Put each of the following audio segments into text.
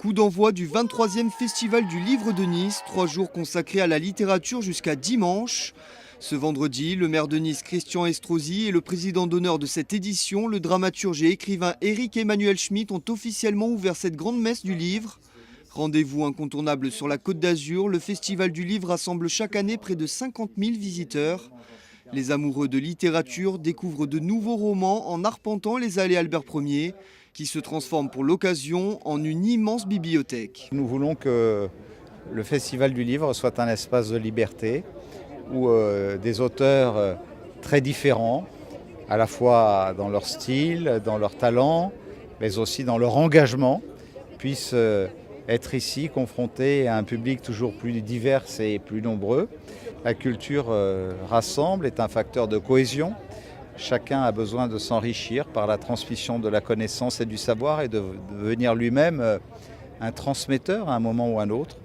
Coup d'envoi du 23e Festival du Livre de Nice, 3 jours consacrés à la littérature jusqu'à dimanche. Ce vendredi, le maire de Nice, Christian Estrosi, et le président d'honneur de cette édition, le dramaturge et écrivain Éric Emmanuel Schmitt, ont officiellement ouvert cette grande messe du livre. Rendez-vous incontournable sur la Côte d'Azur, le Festival du Livre rassemble chaque année près de 50 000 visiteurs. Les amoureux de littérature découvrent de nouveaux romans en arpentant les allées Albert Ier, qui se transforment pour l'occasion en une immense bibliothèque. Nous voulons que le Festival du Livre soit un espace de liberté où des auteurs très différents, à la fois dans leur style, dans leur talent, mais aussi dans leur engagement, puissent être ici confrontés à un public toujours plus divers et plus nombreux. La culture rassemble, est un facteur de cohésion. Chacun a besoin de s'enrichir par la transmission de la connaissance et du savoir et de devenir lui-même un transmetteur à un moment ou à un autre.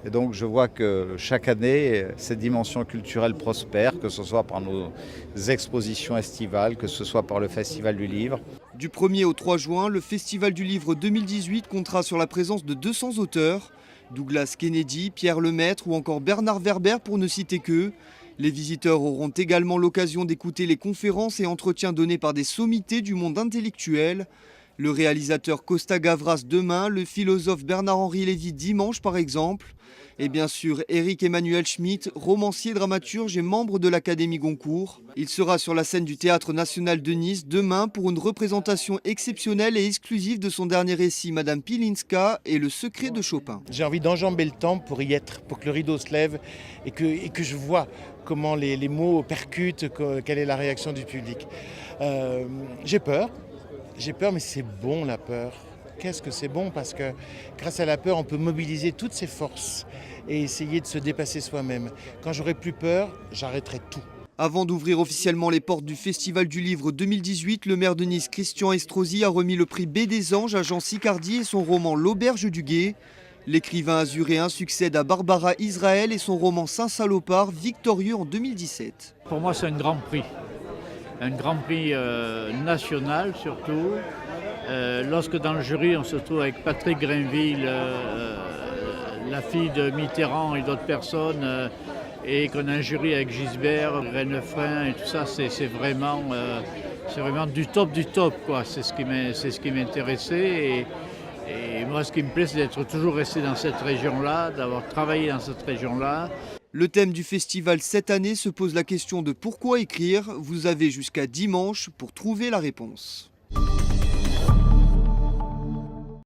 Et donc je vois que chaque année, cette dimension culturelle prospère, que ce soit par nos expositions estivales, que ce soit par le Festival du Livre. Du 1er au 3 juin, le Festival du Livre 2018 comptera sur la présence de 200 auteurs. Douglas Kennedy, Pierre Lemaître ou encore Bernard Werber pour ne citer qu'eux. Les visiteurs auront également l'occasion d'écouter les conférences et entretiens donnés par des sommités du monde intellectuel. Le réalisateur Costa Gavras demain, le philosophe Bernard-Henri Lévy dimanche par exemple. Et bien sûr Éric Emmanuel Schmitt, romancier, dramaturge et membre de l'Académie Goncourt. Il sera sur la scène du Théâtre National de Nice demain pour une représentation exceptionnelle et exclusive de son dernier récit Madame Pilinska et le secret de Chopin. J'ai envie d'enjamber le temps pour y être, pour que le rideau se lève et que je vois comment les mots percutent, quelle est la réaction du public. J'ai peur, mais c'est bon la peur. Qu'est-ce que c'est bon, parce que grâce à la peur, on peut mobiliser toutes ses forces et essayer de se dépasser soi-même. Quand j'aurai plus peur, j'arrêterai tout. Avant d'ouvrir officiellement les portes du Festival du Livre 2018, le maire de Nice, Christian Estrosi, a remis le prix B des Anges à Jean Sicardi et son roman L'Auberge du Guet. L'écrivain azuréen succède à Barbara Israël et son roman Saint-Salopard, victorieux en 2017. Pour moi, c'est un grand prix national surtout. Lorsque dans le jury, on se trouve avec Patrick Grinville, la fille de Mitterrand et d'autres personnes, et qu'on a un jury avec Gisbert, Renefrin et tout ça, c'est vraiment du top, quoi. C'est ce qui m'intéressait. Et moi, ce qui me plaît, c'est d'être toujours resté dans cette région-là, d'avoir travaillé dans cette région-là. Le thème du festival cette année se pose la question de pourquoi écrire. Vous avez jusqu'à dimanche pour trouver la réponse.